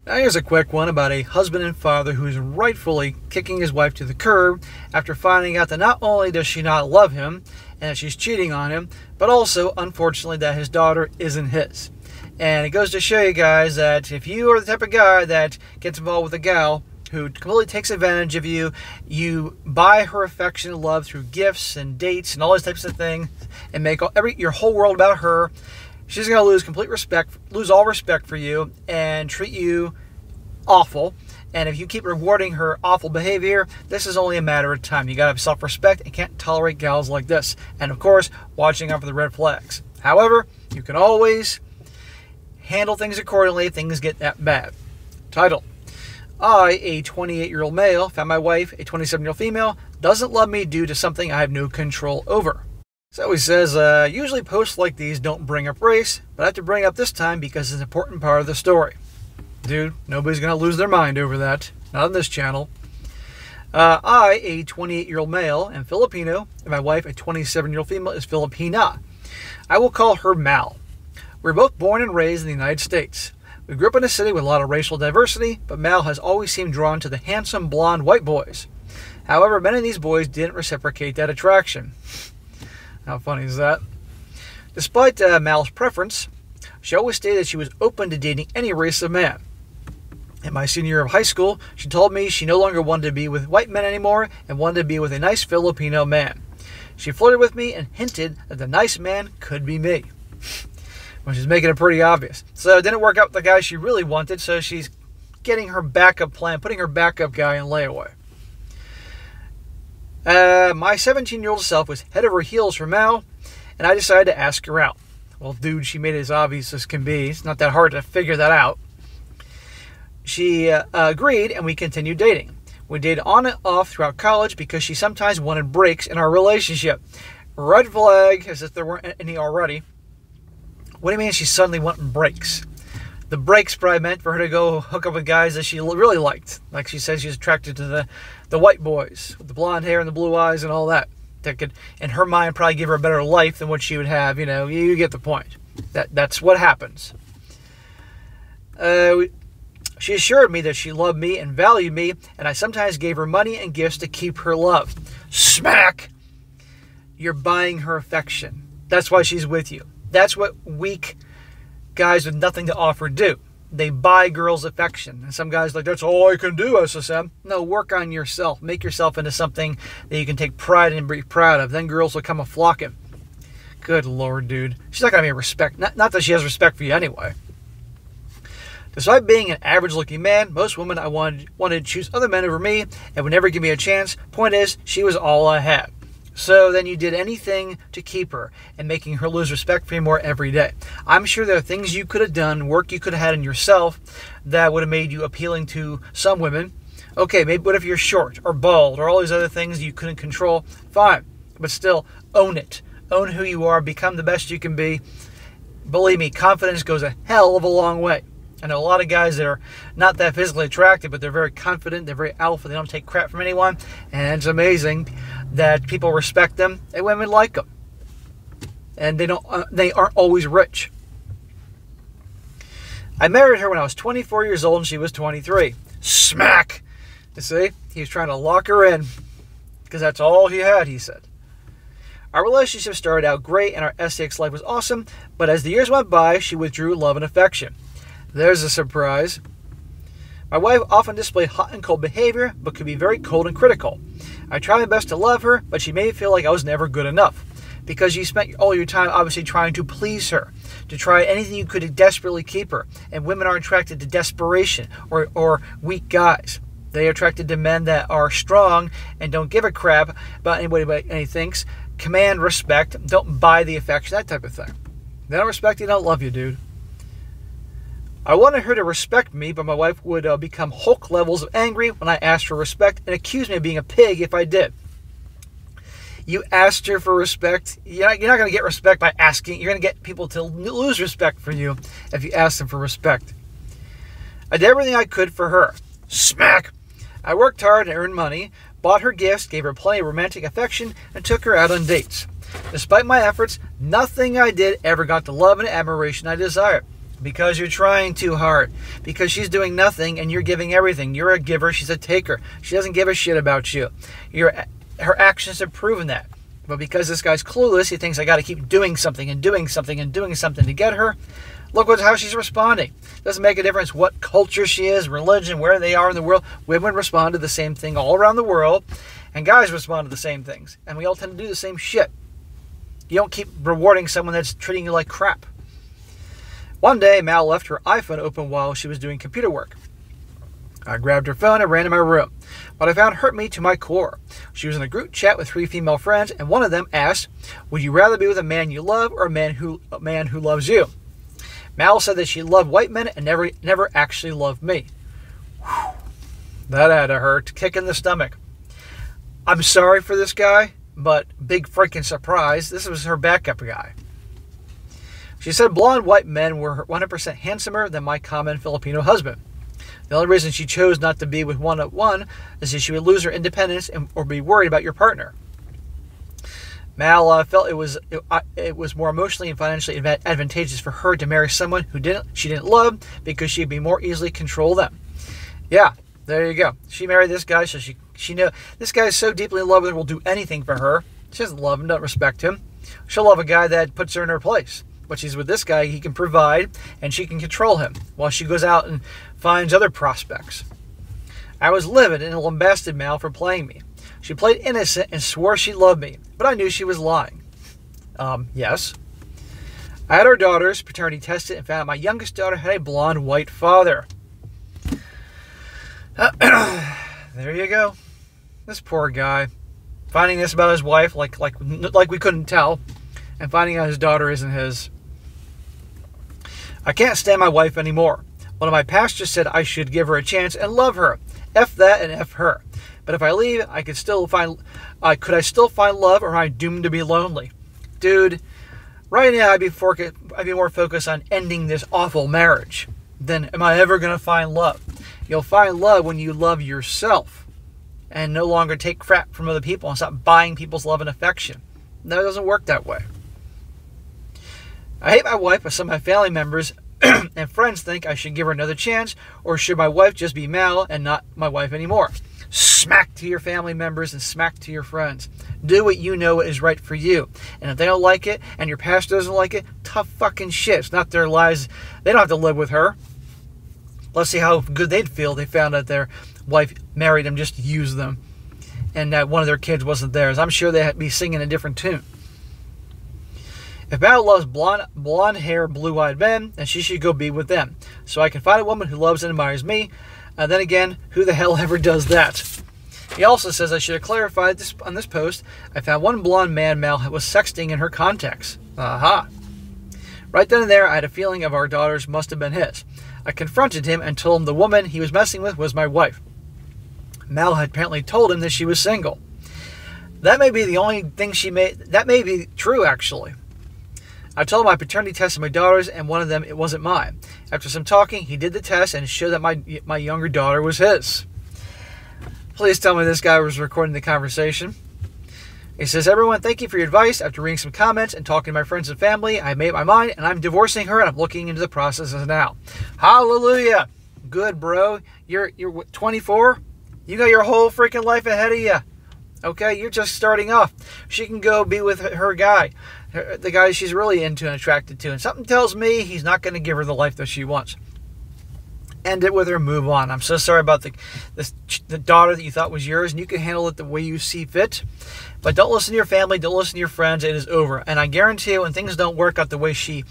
Now here's a quick one about a husband and father who's rightfully kicking his wife to the curb after finding out that not only does she not love him and that she's cheating on him, but also, unfortunately, that his daughter isn't his. And it goes to show you guys that if you are the type of guy that gets involved with a gal who completely takes advantage of you, you buy her affection and love through gifts and dates and all those types of things, and make your whole world about her, she's going to lose all respect for you and treat you awful. And if you keep rewarding her awful behavior, this is only a matter of time. You got to have self-respect and can't tolerate gals like this. And of course, watching out for the red flags. However, you can always handle things accordingly if things get that bad. Title: I, a 28-year-old male, found my wife, a 27-year-old female, doesn't love me due to something I have no control over. So he says, usually posts like these don't bring up race, but I have to bring it up this time because it's an important part of the story. Dude, nobody's going to lose their mind over that. Not on this channel. I, a 28-year-old male, am Filipino, and my wife, a 27-year-old female, is Filipina. I will call her Mal. We were both born and raised in the United States. We grew up in a city with a lot of racial diversity, but Mal has always seemed drawn to the handsome, blonde, white boys. However, many of these boys didn't reciprocate that attraction. How funny is that? Despite Mal's preference, she always stated that she was open to dating any race of man. In my senior year of high school, she told me she no longer wanted to be with white men anymore and wanted to be with a nice Filipino man. She flirted with me and hinted that the nice man could be me. Which is making it pretty obvious. So it didn't work out with the guy she really wanted, so she's getting her backup plan, putting her backup guy in layaway. My 17-year-old self was head over heels for Mal, and I decided to ask her out. Well, dude, she made it as obvious as can be. It's not that hard to figure that out. She agreed, and we continued dating. We dated on and off throughout college because she sometimes wanted breaks in our relationship. Red flag, as if there weren't any already. What do you mean she's suddenly wanting breaks? The breaks probably meant for her to go hook up with guys that she really liked. Like she says, she's attracted to the white boys with the blonde hair and the blue eyes and all that. That could, in her mind, probably give her a better life than what she would have. You know, you get the point. That's what happens. She assured me that she loved me and valued me, and I sometimes gave her money and gifts to keep her love. Smack! You're buying her affection. That's why she's with you. That's what weak guys with nothing to offer do. They buy girls' affection. And some guys are like, that's all I can do, SSM. No, work on yourself. Make yourself into something that you can take pride in and be proud of. Then girls will come a-flocking. Good Lord, dude. She's not going to be respect. Not that she has respect for you anyway. Despite being an average-looking man, most women I wanted to choose other men over me and would never give me a chance. Point is, she was all I had. So then you did anything to keep her and making her lose respect for you more every day. I'm sure there are things you could have done, work you could have had in yourself that would have made you appealing to some women. Okay, maybe what if you're short or bald or all these other things you couldn't control? Fine, but still own it. Own who you are. Become the best you can be. Believe me, confidence goes a hell of a long way. I know a lot of guys that are not that physically attractive, but they're very confident, they're very alpha, they don't take crap from anyone, and it's amazing that people respect them and women like them. And they aren't always rich. I married her when I was 24 years old and she was 23. Smack! You see? He was trying to lock her in because that's all he had, he said. Our relationship started out great and our sex life was awesome, but as the years went by, she withdrew love and affection. There's a surprise. My wife often displayed hot and cold behavior, but could be very cold and critical. I tried my best to love her, but she made me feel like I was never good enough. Because you spent all your time obviously trying to please her, to try anything you could to desperately keep her. And women aren't attracted to desperation or weak guys. They are attracted to men that are strong and don't give a crap about anybody but anything. Command respect, don't buy the affection, that type of thing. They don't respect you, don't love you, dude. I wanted her to respect me, but my wife would become Hulk levels of angry when I asked for respect and accuse me of being a pig if I did. You asked her for respect. You're not going to get respect by asking. You're going to get people to lose respect for you if you ask them for respect. I did everything I could for her. Smack! I worked hard and earned money, bought her gifts, gave her plenty of romantic affection, and took her out on dates. Despite my efforts, nothing I did ever got the love and admiration I desired. Because you're trying too hard. Because she's doing nothing and you're giving everything. You're a giver, she's a taker. She doesn't give a shit about you. Her actions have proven that. But because this guy's clueless, he thinks I got to keep doing something and doing something and doing something to get her. Look how she's responding. Doesn't make a difference what culture she is, religion, where they are in the world. Women respond to the same thing all around the world. And guys respond to the same things. And we all tend to do the same shit. You don't keep rewarding someone that's treating you like crap. One day, Mal left her iPhone open while she was doing computer work. I grabbed her phone and ran to my room. What I found hurt me to my core. She was in a group chat with 3 female friends, and one of them asked, "Would you rather be with a man you love or a man who loves you?" Mal said that she loved white men and never actually loved me. Whew. That had to hurt. Kick in the stomach. I'm sorry for this guy, but big freaking surprise, this was her backup guy. She said blonde white men were 100% handsomer than my common Filipino husband. The only reason she chose not to be with one is that she would lose her independence or be worried about your partner. Mal felt it was more emotionally and financially advantageous for her to marry someone she didn't love because she'd be more easily control them. Yeah, there you go. She married this guy, so she knew this guy is so deeply in love with her, will do anything for her. She doesn't love him, doesn't respect him. She'll love a guy that puts her in her place. But she's with this guy, he can provide, and she can control him, while she goes out and finds other prospects. I was livid and lambasted Mal for playing me. She played innocent and swore she loved me, but I knew she was lying. Yes. I had our daughters paternity tested and found out my youngest daughter had a blonde white father. There you go. This poor guy. Finding this about his wife like we couldn't tell, and finding out his daughter isn't his. I can't stand my wife anymore. One of my pastors said I should give her a chance and love her. F that and F her. But if I leave, could I still find love, or am I doomed to be lonely? Dude, right now I'd be more focused on ending this awful marriage than am I ever going to find love. You'll find love when you love yourself and no longer take crap from other people and stop buying people's love and affection. No, it doesn't work that way. I hate my wife, but some of my family members and friends think I should give her another chance, or should my wife just be Mal and not my wife anymore? Smack to your family members and smack to your friends. Do what you know is right for you. And if they don't like it, and your pastor doesn't like it, tough fucking shit. It's not their lives. They don't have to live with her. Let's see how good they'd feel if they found out their wife married them just to use them, and that one of their kids wasn't theirs. I'm sure they'd be singing a different tune. If Mal loves blonde hair, blue-eyed men, then she should go be with them, so I can find a woman who loves and admires me. Then again, who the hell ever does that? He also says I should have clarified this on this post. I found one blonde man Mal was sexting in her contacts. Aha. Right then and there, I had a feeling of our daughters must have been his. I confronted him and told him the woman he was messing with was my wife. Mal had apparently told him that she was single. That may be the only thing that may be true, actually. I told him I paternity tested my daughters, and one of them, it wasn't mine. After some talking, he did the test and showed that my younger daughter was his. Please tell me this guy was recording the conversation. He says, everyone, thank you for your advice. After reading some comments and talking to my friends and family, I made up my mind, and I'm divorcing her, and I'm looking into the processes now. Hallelujah. Good, bro. You're 24? You got your whole freaking life ahead of you. Okay, you're just starting off. She can go be with her guy, the guy she's really into and attracted to. And something tells me he's not going to give her the life that she wants. End it with her, move on. I'm so sorry about the daughter that you thought was yours, and you can handle it the way you see fit. But don't listen to your family, don't listen to your friends. It is over. And I guarantee you, when things don't work out the way she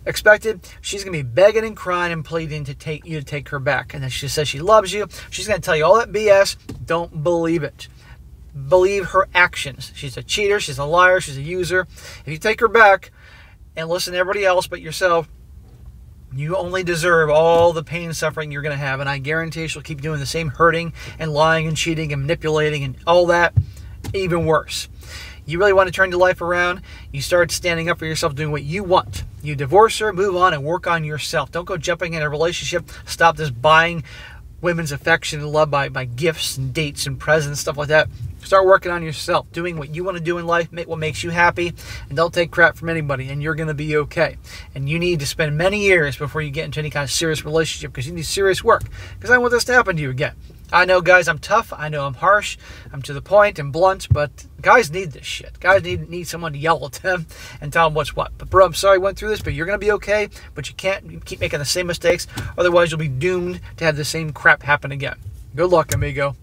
expected, she's going to be begging and crying and pleading to take her back. And then she says she loves you. She's going to tell you all that BS. Don't believe it. Believe her actions. She's a cheater. She's a liar. She's a user. If you take her back and listen to everybody else but yourself, you only deserve all the pain and suffering you're going to have. And I guarantee she'll keep doing the same hurting and lying and cheating and manipulating and all that, even worse. You really want to turn your life around, you start standing up for yourself, doing what you want. You divorce her, move on, and work on yourself. Don't go jumping in a relationship. Stop this buying women's affection and love by gifts and dates and presents, stuff like that. Start working on yourself, doing what you want to do in life, what makes you happy, and don't take crap from anybody, and you're going to be okay. And you need to spend many years before you get into any kind of serious relationship, because you need serious work, because I don't want this to happen to you again. I know, guys, I'm tough. I know I'm harsh. I'm to the point and blunt, but guys need this shit. Guys need someone to yell at them and tell them what's what. But, bro, I'm sorry I went through this, but you're going to be okay, but you can't keep making the same mistakes. Otherwise, you'll be doomed to have the same crap happen again. Good luck, amigo.